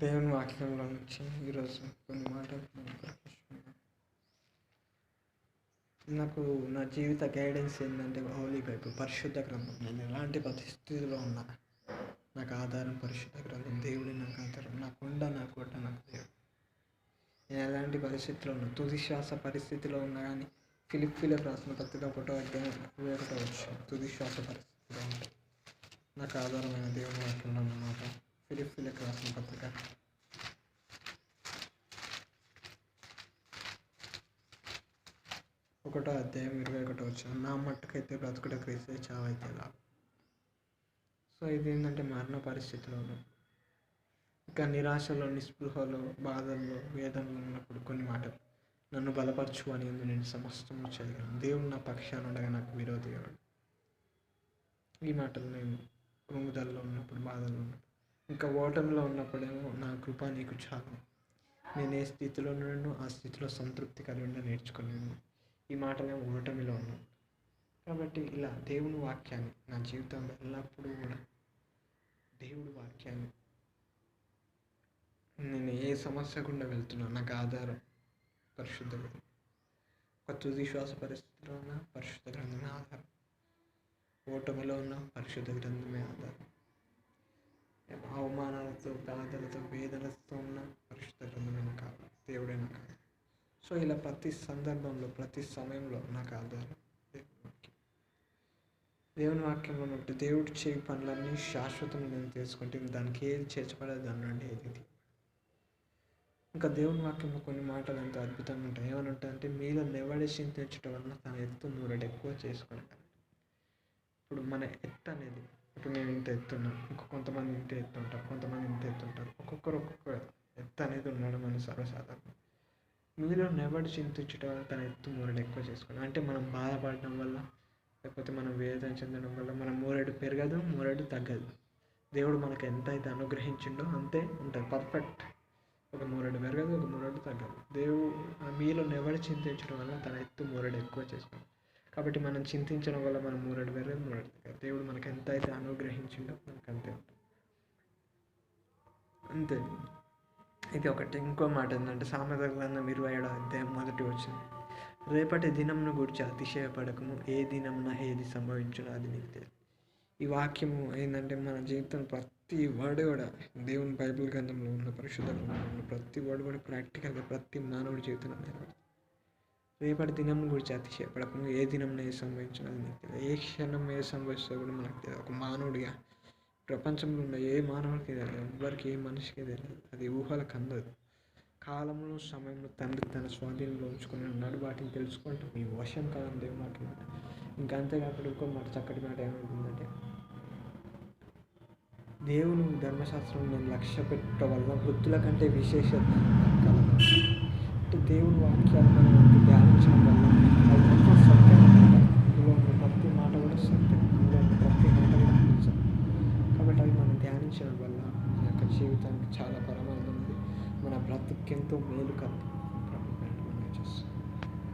దేవుని వాక్యంలో నుంచి ఈరోజు కొన్ని మాటలు నేను ప్రకటిస్తున్నాను. నాకు నా జీవిత గైడెన్స్ ఏంటంటే హోలీ బైబిల్, పరిశుద్ధ గ్రంథం. నేను ఎలాంటి పరిస్థితిలో ఉన్నా నాకు ఆధారం పరిశుద్ధ గ్రంథం. దేవుడే నాకు ఆధారం, నా కొండ, నా కోట, నాకు దేవుడు. నేను ఎలాంటి పరిస్థితిలో ఉన్నా, తుది శ్వాస పరిస్థితిలో ఉన్నా కానీ ఫిలిప్పీలకు రాసిన పత్రిక 1:21 వచ్చు. తుది శ్వాస పరిస్థితిలో ఉంటే నాకు ఆధారమైన దేవుని వాక్యంలో అన్నమాట. ఫిలిప్పీలకు రాసిన పత్రిక 1:21 నా మట్టుకైతే బ్రతుకుట క్రీస్తే, చావైతే లాభం. సో ఇది ఏంటంటే మరణ పరిస్థితిలో ఉన్నప్పుడు, ఇంకా నిరాశలో, నిస్పృహలో, బాధల్లో, వేదనలో ఉన్నప్పుడు కొన్ని మాటలు, నన్ను బలపరచు అని నేను సమస్తము చేయగలను, దేవుడు నా పక్షాన ఉండగా నాకు విరోధి ఎవడు. ఈ మాటలు నేను కృంగుదలలో ఉన్నప్పుడు, బాధల్లో ఉన్నప్పుడు, ఇంకా ఓటమిలో ఉన్నప్పుడేమో నా కృప నీకు చాలు, నేను ఏ స్థితిలో ఉన్నాను ఆ స్థితిలో సంతృప్తి కలిగి ఉండ నేర్చుకున్నాను. ఈ మాటలేమో ఓటమిలో ఉన్నాను. కాబట్టి ఇలా దేవుని వాక్యాన్ని నా జీవితంలో ఎల్లప్పుడూ కూడా దేవుడి వాక్యాన్ని, నేను ఏ సమస్య గుండా వెళ్తున్నా నాకు ఆధారం పరిశుద్ధ గ్రంథం. ఒక తుది శ్వాస పరిస్థితిలో ఉన్న పరిశుద్ధ గ్రంథమే ఆధారం, ఓటమిలో ఉన్న పరిశుద్ధ గ్రంథమే ఆధారం, అవమానాలతో, బాధలతో, వేదనతో ఉన్న పరిశుద్ధ గ్రంథమే కావాలి, దేవుడే నాకు ఆధారం. సో ఇలా ప్రతి సందర్భంలో, ప్రతి సమయంలో నాకు ఆధారం దేవుని వాక్యంలో ఉన్నట్టు దేవుడు చేయి పనులన్నీ శాశ్వతం నేను తెలుసుకుంటే దానికి ఏది చేర్చబడదు, దాని నుండి ఏది. ఇంకా దేవుని వాక్యంలో కొన్ని మాటలు ఎంతో అద్భుతంగా ఉంటాయి. ఏమని ఉంటాయంటే, మీలో నెవడి చింతించడం వలన తన ఎత్తు నూరెడు ఎక్కువ చేసుకున్నాను. ఇప్పుడు మన ఎత్తు అనేది, ఇప్పుడు నేను ఇంత ఎత్తున్నాను, కొంతమంది ఇంత ఎత్తుంటారు, కొంతమంది ఇంత ఎత్తుంటారు, ఒక్కొక్కరు ఒక్కొక్క ఎత్తు అనేది ఉండడం అని సర్వసాధారణం. మీలో నెవడి చింతించడం వల్ల తన ఎత్తు నూరెడు ఎక్కువ చేసుకున్నాను అంటే, మనం బాధపడడం వల్ల, లేకపోతే మనం వేదన చెందడం వల్ల మన మూరెడు పెరగదు, మూరెడు తగ్గదు. దేవుడు మనకు ఎంత అయితే అనుగ్రహించిండో అంతే ఉంటుంది, పర్ఫెక్ట్. ఒక మూరెడు పెరగదు, ఒక మూరెడు తగ్గదు. దేవుడు మీలో నెవడి చింతించడం వల్ల తన ఎత్తు మూరెడు ఎక్కువ చేసుకున్నాం. కాబట్టి మనం చింతించడం వల్ల మనం మూరెడు పెరగదు, మూరెడు తగ్గదు. దేవుడు మనకు ఎంత అయితే అనుగ్రహించిండో మనకు అంతే ఉంటుంది, అంతే. ఇది ఒకటి. ఇంకో మాట ఏంటంటే, సామెతల గ్రంథం 27:1 రేపటి దినంను గురించి అతిశయపడకము, ఏ దినమున ఏది సంభవించునో అది నీకు తెలియదు. ఈ వాక్యము ఏంటంటే, మన జీవితం ప్రతి వర్డ్ కూడా దేవుని బైబిల్ గ్రంథంలో ఉన్న, పరిశుద్ధ గ్రంథంలో ఉన్న ప్రతి వర్డ్ కూడా ప్రాక్టికల్గా ప్రతి మానవుడి జీవితంలో నిలబడుతుంది. రేపటి దినం గురించి అతిశయపడకము, ఏ దినంలో ఏది సంభవించునో అది నీకు తెలియదు. ఏ క్షణం ఏది సంభవిస్తుందో కూడా మనకు తెలియదు. ఒక మానవుడిగా ప్రపంచంలో ఉన్న ఏ మానవుడికి తెలియదు, ఎవరికి ఏ మనిషికి తెలియదు. అది ఊహలకు అందదు. కాలంలో, సమయంలో తండ్రి తన స్వాధీనంలో ఉంచుకుని ఉన్నాడు. వాటిని తెలుసుకుంటాం, ఈ వశం కాలం దేవుడు మాకు. ఇంకా అంతేకాకుండా ఇంకో మాట, చక్కటి మాట ఏమవుతుందంటే, దేవుని ధర్మశాస్త్రం నేను లక్ష్య పెట్టడం వల్ల వృద్ధుల కంటే విశేషత కలదు. అంటే దేవుని వాక్యాలు మనం అంత ధ్యానించడం వల్ల అది మొత్తం సత్యం అనమాట. అందులో ఉన్న ప్రతి మాట కూడా సత్యం, అందులో ఉన్న ప్రతి మాట కూడా నిజం. కాబట్టి అవి మనం ధ్యానించడం వల్ల మన యొక్క జీవితానికి చాలా పరమార్థం ఉంది, మన బ్రతుకెంతో మేలు కలుగుతుంది.